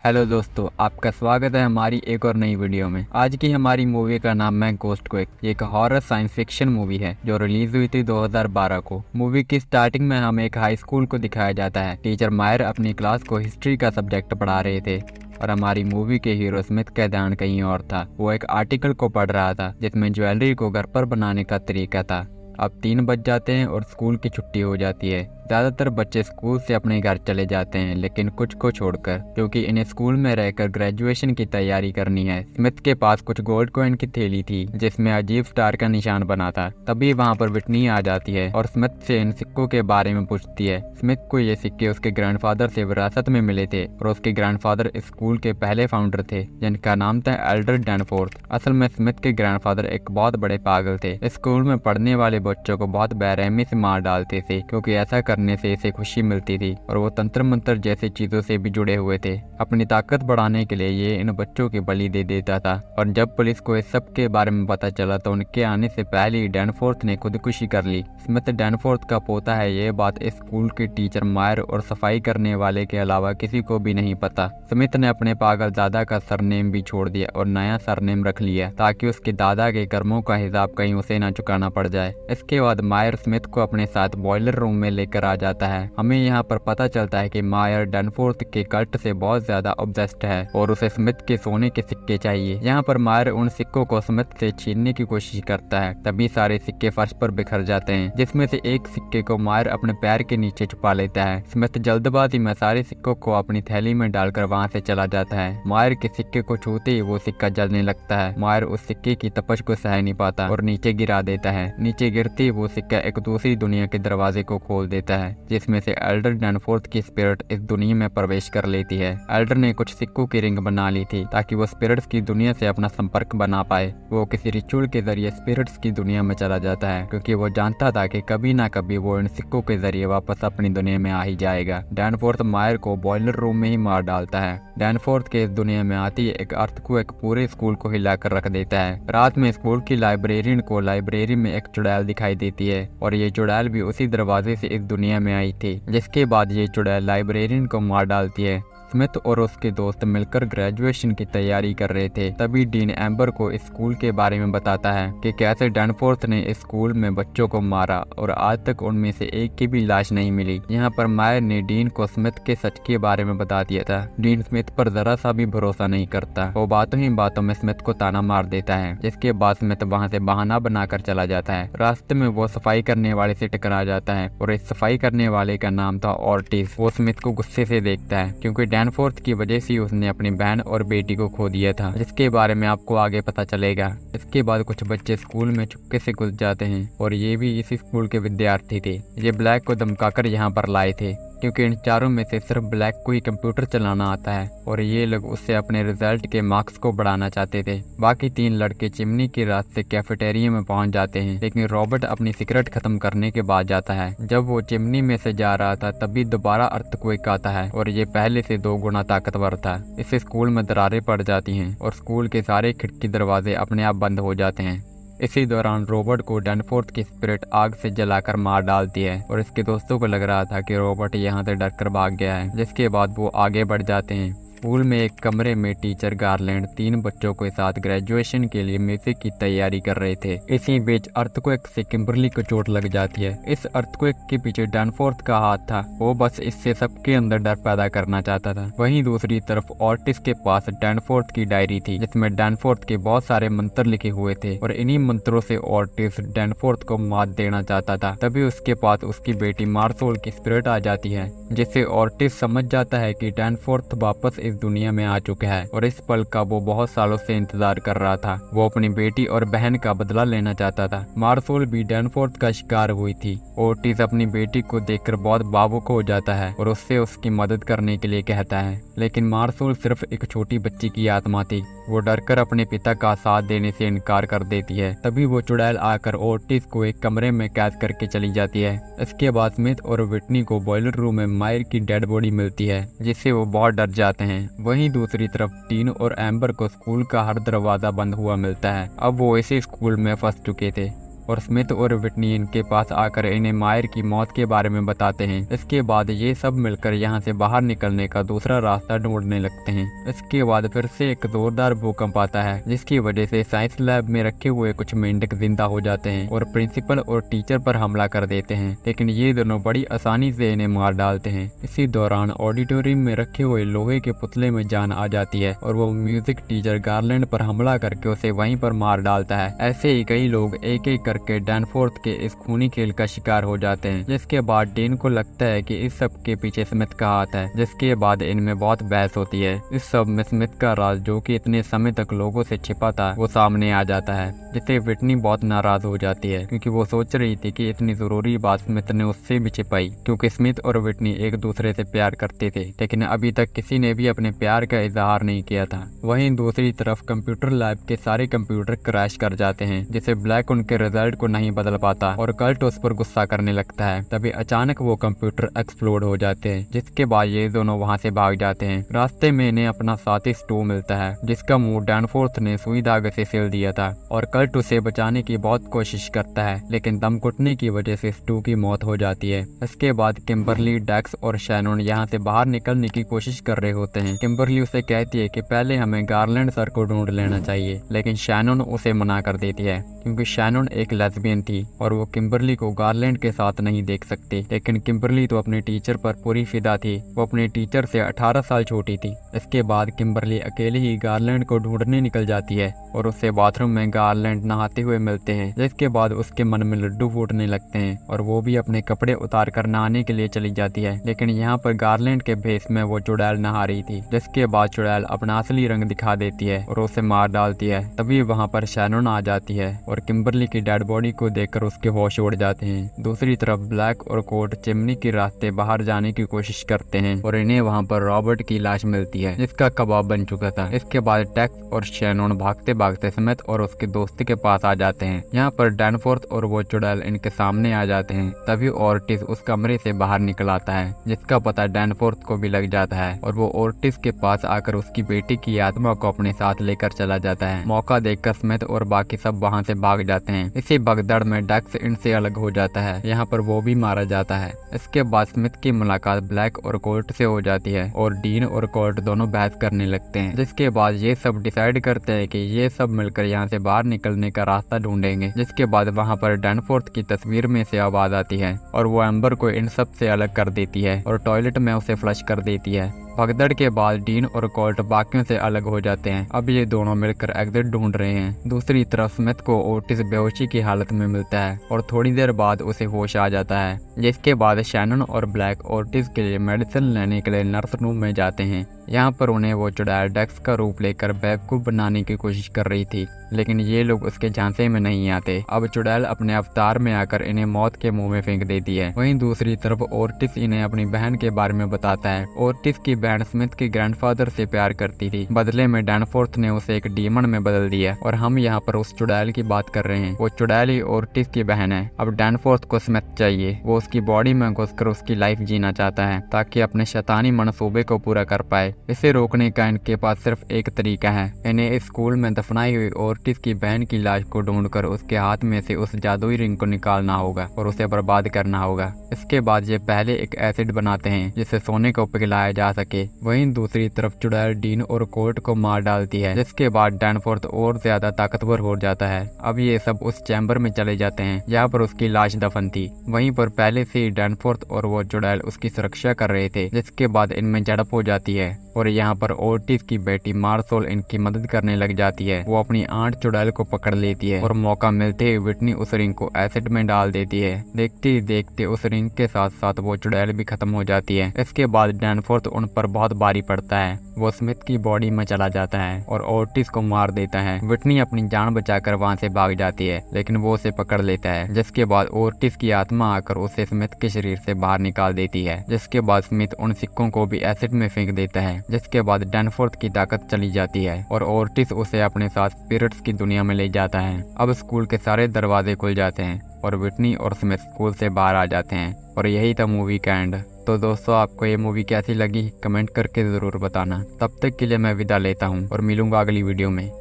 Hello दोस्तों, आपका स्वागत है हमारी एक और नई वीडियो में। आज की हमारी मूवी का नाम है घोस्टक्वेक। ये एक हॉरर साइंस फिक्शन मूवी है जो रिलीज हुई थी 2012 को। मूवी की स्टार्टिंग में हमें एक हाई स्कूल को दिखाया जाता है। टीचर मायर अपनी क्लास को हिस्ट्री का सब्जेक्ट पढ़ा रहे थे और हमारी मूवी के हीरो स्मिथ का ध्यान कहीं और था। वो एक आर्टिकल को पढ़ रहा था जिसमें ज्वेलरी को घर पर बनाने का तरीका था। अब 3 बज जाते हैं और स्कूल की छुट्टी हो जाती है। ज्यादातर बच्चे स्कूल से अपने घर चले जाते हैं, लेकिन कुछ को छोड़कर, क्योंकि इन्हें स्कूल में रहकर ग्रेजुएशन की तैयारी करनी है। स्मिथ के पास कुछ गोल्ड कॉइन की थैली थी जिसमें अजीब स्टार का निशान बना था। तभी वहाँ पर विटनी आ जाती है और स्मिथ से इन सिक्कों के बारे में पूछती है। स्मिथ को ये सिक्के उसके ग्रैंडफादर से विरासत में मिले थे और उसके ग्रैंडफादर स्कूल के पहले फाउंडर थे जिनका नाम था एल्डर डैनफोर्थ। असल में स्मिथ के ग्रैंडफादर एक बहुत बड़े पागल थे। स्कूल में पढ़ने वाले बच्चों को बहुत बेरहमी से मार डालते थे क्योंकि ऐसा करने से इसे खुशी मिलती थी और वो तंत्र मंत्र जैसे चीजों से भी जुड़े हुए थे। अपनी ताकत बढ़ाने के लिए ये इन बच्चों की बलि दे देता था और जब पुलिस को इस सब के बारे में पता चला तो उनके आने से पहले ही डैनफोर्थ ने खुदकुशी कर ली। स्मिथ डैनफोर्थ का पोता है, ये बात इस स्कूल के टीचर मायर और सफाई करने वाले के अलावा किसी को भी नहीं पता। स्मिथ ने अपने पागल दादा का सरनेम भी छोड़ दिया और नया सरनेम रख लिया ताकि उसके दादा के कर्मों का हिसाब कहीं उसे न चुकाना पड़ जाए। इसके बाद मायर स्मिथ को अपने साथ बॉयलर रूम में लेकर आ जाता है। हमें यहाँ पर पता चलता है कि मायर डैनफोर्थ के कल्ट से बहुत ज्यादा ऑब्सेस्ड है और उसे स्मिथ के सोने के सिक्के चाहिए। यहाँ पर मायर उन सिक्कों को स्मिथ से छीनने की कोशिश करता है, तभी सारे सिक्के फर्श पर बिखर जाते हैं जिसमें से एक सिक्के को मायर अपने पैर के नीचे छुपा लेता है। स्मिथ जल्दबाजी में सारे सिक्कों को अपनी थैली में डालकर वहाँ से चला जाता है। मायर के सिक्के को छूते ही वो सिक्का जलने लगता है। मायर उस सिक्के की तपश को सह नहीं पाता और नीचे गिरा देता है। नीचे गिरते ही वो सिक्का एक दूसरी दुनिया के दरवाजे को खोल देता है जिसमें से एल्डर डैनफोर्थ की स्पिरिट इस दुनिया में प्रवेश कर लेती है। एल्डर ने कुछ सिक्कों की रिंग बना ली थी ताकि वो स्पिरिट्स की दुनिया से अपना संपर्क बना पाए। वो किसी रिचुअल के जरिए स्पिरिट्स की दुनिया में चला जाता है क्योंकि वो जानता था कि कभी ना कभी वो इन सिक्कों के जरिए वापस अपनी दुनिया में आ ही जाएगा। डैनफोर्थ मायर को बॉयलर रूम में ही मार डालता है। डैनफोर्थ के इस दुनिया में आती एक अर्थक्वेक पूरे स्कूल को हिलाकर रख देता है। रात में स्कूल की लाइब्रेरियन को लाइब्रेरी में एक चुड़ैल दिखाई देती है और ये चुड़ैल भी उसी दरवाजे से इस दुनिया में आई थी। जिसके बाद ये चुड़ैल लाइब्रेरियन को मार डालती है। स्मिथ और उसके दोस्त मिलकर ग्रेजुएशन की तैयारी कर रहे थे। तभी डीन एम्बर को इस स्कूल के बारे में बताता है कि कैसे डैनफोर्थ ने इस स्कूल में बच्चों को मारा और आज तक उनमें से एक की भी लाश नहीं मिली। यहाँ पर मायर ने डीन को स्मिथ के सच के बारे में बता दिया था। डीन स्मिथ पर जरा सा भी भरोसा नहीं करता। वो बातों ही बातों में स्मिथ को ताना मार देता है जिसके बाद स्मिथ वहाँ से बहाना बनाकर चला जाता है। रास्ते में वो सफाई करने वाले से टकरा जाता है और इस सफाई करने वाले का नाम था ऑर्टिस। वो स्मिथ को गुस्से से देखता है क्योंकि डैनफोर्थ की वजह से उसने अपनी बहन और बेटी को खो दिया था, जिसके बारे में आपको आगे पता चलेगा। इसके बाद कुछ बच्चे स्कूल में चुपके से घुस जाते हैं और ये भी इसी स्कूल के विद्यार्थी थे। ये ब्लैक को धमकाकर यहाँ पर लाए थे क्योंकि इन चारों में से सिर्फ ब्लैक को ही कंप्यूटर चलाना आता है और ये लोग उससे अपने रिजल्ट के मार्क्स को बढ़ाना चाहते थे। बाकी 3 लड़के चिमनी के रास्ते कैफेटेरिया में पहुंच जाते हैं, लेकिन रॉबर्ट अपनी सिगरेट खत्म करने के बाद जाता है। जब वो चिमनी में से जा रहा था तभी दोबारा अर्थक्वेक आता है और ये पहले से 2 गुना ताकतवर था। इससे स्कूल में दरारें पड़ जाती हैं और स्कूल के सारे खिड़की दरवाजे अपने आप बंद हो जाते हैं। इसी दौरान रॉबर्ट को डैनफोर्थ की स्पिरिट आग से जलाकर मार डालती है और इसके दोस्तों को लग रहा था कि रॉबर्ट यहाँ से डरकर भाग गया है, जिसके बाद वो आगे बढ़ जाते हैं। स्कूल में एक कमरे में टीचर गारलैंड 3 बच्चों के साथ ग्रेजुएशन के लिए म्यूजिक की तैयारी कर रहे थे। इसी बीच अर्थक्वेक से किम्बरली को चोट लग जाती है। इस अर्थक्वेक के पीछे डैनफोर्थ का हाथ था। वो बस इससे सबके अंदर डर पैदा करना चाहता था। वहीं दूसरी तरफ ऑर्टिस के पास डैनफोर्थ की डायरी थी जिसमें डैनफोर्थ के बहुत सारे मंत्र लिखे हुए थे और इन्हीं मंत्रों से ऑर्टिस डैनफोर्थ को मात देना चाहता था। तभी उसके पास उसकी बेटी मार्सोल की स्पिरिट आ जाती है जिससे ऑर्टिस समझ जाता है कि डैनफोर्थ वापस इस दुनिया में आ चुका है और इस पल का वो बहुत सालों से इंतजार कर रहा था। वो अपनी बेटी और बहन का बदला लेना चाहता था। मार्सोल भी डैनफोर्थ का शिकार हुई थी। ओटिस अपनी बेटी को देखकर बहुत भावुक हो जाता है और उससे उसकी मदद करने के लिए कहता है, लेकिन मार्सोल सिर्फ एक छोटी बच्ची की आत्मा थी। वो डरकर अपने पिता का साथ देने से इनकार कर देती है। तभी वो चुड़ैल आकर ओटिस को एक कमरे में कैद करके चली जाती है। इसके बाद स्मिथ और विटनी को बॉयलर रूम में मायर की डेड बॉडी मिलती है जिससे वो बहुत डर जाते हैं। वहीं दूसरी तरफ डीन और एम्बर को स्कूल का हर दरवाजा बंद हुआ मिलता है। अब वो इसी स्कूल में फंस चुके थे और स्मिथ और विटनी इनके पास आकर इन्हें मायर की मौत के बारे में बताते हैं। इसके बाद ये सब मिलकर यहाँ से बाहर निकलने का दूसरा रास्ता ढूंढने लगते हैं। इसके बाद फिर से एक जोरदार भूकंप आता है, जिसकी वजह से साइंस लैब में रखे हुए कुछ मेंढक जिंदा हो जाते हैं और प्रिंसिपल और टीचर पर हमला कर देते हैं, लेकिन ये दोनों बड़ी आसानी से इन्हें मार डालते हैं। इसी दौरान ऑडिटोरियम में रखे हुए लोहे के पुतले में जान आ जाती है और वो म्यूजिक टीचर गार्लैंड पर हमला करके उसे वहीं पर मार डालता है। ऐसे ही कई लोग एक एक करके डैनफोर्थ के इस खूनी खेल का शिकार हो जाते हैं, जिसके बाद डीन को लगता है कि इस सब के पीछे स्मिथ का हाथ है, जिसके बाद इनमें बहुत बहस होती है। इस सब में स्मिथ का राज, जो कि इतने समय तक लोगों से छिपा था, वो सामने आ जाता है, जिससे विटनी बहुत नाराज हो जाती है, क्योंकि वो सोच रही थी कि इतनी जरूरी बात स्मिथ ने उससे भी छिपाई, क्योंकि स्मिथ और विटनी एक दूसरे से प्यार करते थे, लेकिन अभी तक किसी ने भी अपने प्यार का इजहार नहीं किया था। वहीं दूसरी तरफ कंप्यूटर लैब के सारे कंप्यूटर क्रैश कर जाते हैं, जिससे ब्लैक उनके रिजल्ट को नहीं बदल पाता और कर्ट उस पर गुस्सा करने लगता है। तभी अचानक वो कंप्यूटर एक्सप्लोड हो जाते हैं, जिसके बाद ये दोनों वहाँ से भाग जाते हैं। रास्ते में इन्हें अपना साथी स्टू मिलता है, जिसका मुंह डैनफोर्थ ने सुई धागे से सिल दिया था, और कर्ट उसे बचाने की बहुत कोशिश करता है, लेकिन दम घुटने की वजह से स्टू की मौत हो जाती है। इसके बाद किम्बरली, डेक्स और शैनन यहाँ से बाहर निकलने की कोशिश कर रहे होते हैं। किम्बरली उसे कहती है कि पहले हमें गार्लैंड सर को ढूंढ लेना चाहिए, लेकिन शैनन उसे मना कर देती है, क्योंकि शैनन एक लेस्बियन थी और वो किम्बरली को गार्लैंड के साथ नहीं देख सकती। लेकिन किम्बरली तो अपने टीचर पर पूरी फिदा थी, वो अपने टीचर से 18 साल छोटी थी। इसके बाद किम्बरली अकेले ही गार्लैंड को ढूंढने निकल जाती है और उससे बाथरूम में गार्लैंड नहाते हुए मिलते हैं, जिसके बाद उसके मन में लड्डू फूटने लगते हैं और वो भी अपने कपड़े उतार कर नहाने के लिए चली जाती है। लेकिन यहाँ पर गार्लैंड के भेस में वो चुड़ैल नहा रही थी, जिसके बाद चुड़ैल अपना असली रंग दिखा देती है और उसे मार डालती है। तभी वहाँ पर शैनन आ जाती है और किम्बरली की डेड बॉडी को देखकर उसके होश उड़ जाते हैं। दूसरी तरफ ब्लैक और कोट चिमनी के रास्ते बाहर जाने की कोशिश करते हैं और इन्हें वहाँ पर रॉबर्ट की लाश मिलती है, जिसका कबाब बन चुका था। इसके बाद डेक्स और शैनन भागते भागते स्मिथ और उसके दोस्त के पास आ जाते हैं। यहाँ पर डैनफोर्थ और वो चुड़ैल इनके सामने आ जाते हैं। तभी ऑर्टिस उस कमरे से बाहर निकल आता है, जिसका पता डैनफोर्थ को भी लग जाता है और वो ऑर्टिस के पास आकर उसकी बेटी की आत्मा को अपने साथ लेकर चला जाता है। मौका देखकर स्मिथ और बाकी सब वहाँ से भाग जाते हैं। इसी भगदड़ में डेक्स इनसे अलग हो जाता है, यहाँ पर वो भी मारा जाता है। इसके बाद स्मिथ की मुलाकात ब्लैक और कोर्ट से हो जाती है और डीन और कोर्ट दोनों बहस करने लगते हैं, जिसके बाद ये सब डिसाइड करते हैं कि ये सब मिलकर यहाँ से बाहर निकलने का रास्ता ढूंढेंगे। जिसके बाद वहाँ पर डैनफोर्थ की तस्वीर में से आवाज आती है और वो एम्बर को इन सब से अलग कर देती है और टॉयलेट में उसे फ्लश कर देती है। भगदड़ के बाद डीन और कोर्ट बाकियों से अलग हो जाते हैं। अब ये दोनों मिलकर एग्जिट ढूंढ रहे हैं। दूसरी तरफ स्मिथ को ओटिस बेहोशी की हालत में मिलता है और थोड़ी देर बाद उसे होश आ जाता है, जिसके बाद शैनन और ब्लैक ओटिस के लिए मेडिसिन लेने के लिए नर्स रूम में जाते हैं। यहाँ पर उन्हें वो चुड़ैल डेक्स का रूप लेकर बेवकूफ बनाने की कोशिश कर रही थी, लेकिन ये लोग उसके झांसे में नहीं आते। अब चुड़ैल अपने अवतार में आकर इन्हें मौत के मुंह में फेंक देती है। वहीं दूसरी तरफ ओर्टिस इन्हें अपनी बहन के बारे में बताता है। ओर्टिस की बहन स्मिथ के ग्रैंडफादर से प्यार करती थी, बदले में डैनफोर्थ ने उसे एक डीमन में बदल दिया और हम यहाँ पर उस चुड़ैल की बात कर रहे हैं। वो चुड़ैल ही ओर्टिस की बहन है। अब डैनफोर्थ को स्मिथ चाहिए, वो उसकी बॉडी में घुसकर उसकी लाइफ जीना चाहता है ताकि अपने शैतानी मनसूबे को पूरा कर पाए। इसे रोकने का इनके पास सिर्फ एक तरीका है, इन्हें इस स्कूल में दफनाई हुई ओर्टिस की बहन की लाश को ढूंढकर उसके हाथ में से उस जादुई रिंग को निकालना होगा और उसे बर्बाद करना होगा। इसके बाद ये पहले एक एसिड बनाते हैं जिससे सोने को पिघलाया जा सके। वहीं दूसरी तरफ चुड़ैल डीन और कोर्ट को मार डालती है, जिसके बाद डैनफोर्थ और ज्यादा ताकतवर हो जाता है। अब ये सब उस चैम्बर में चले जाते हैं जहाँ पर उसकी लाश दफन थी। वहीं पर पहले से ही डैनफोर्थ और वो चुड़ैल उसकी सुरक्षा कर रहे थे, जिसके बाद इनमें झड़प हो जाती है और यहाँ पर ओर्टिस की बेटी मार्सोल इनकी मदद करने लग जाती है। वो अपनी आंट चुड़ैल को पकड़ लेती है और मौका मिलते ही विटनी उस रिंग को एसिड में डाल देती है। देखते ही देखते उस रिंग के साथ साथ वो चुड़ैल भी खत्म हो जाती है। इसके बाद डैनफोर्थ उन पर बहुत भारी पड़ता है। वो स्मिथ की बॉडी में चला जाता है और ओर्टिस को मार देता है। विटनी अपनी जान बचाकर वहाँ से भाग जाती है, लेकिन वो उसे पकड़ लेता है। जिसके बाद ओर्टिस की आत्मा आकर उसे स्मिथ के शरीर से बाहर निकाल देती है। जिसके बाद स्मिथ उन सिक्कों को भी एसिड में फेंक देता है, जिसके बाद डैनफोर्थ की ताकत चली जाती है और ओर्टिस उसे अपने साथ स्पिरिट्स की दुनिया में ले जाता है। अब स्कूल के सारे दरवाजे खुल जाते हैं और विटनी और स्मिथ स्कूल से बाहर आ जाते हैं और यही था मूवी का एंड। तो दोस्तों, आपको ये मूवी कैसी लगी कमेंट करके जरूर बताना। तब तक के लिए मैं विदा लेता हूँ और मिलूंगा अगली वीडियो में।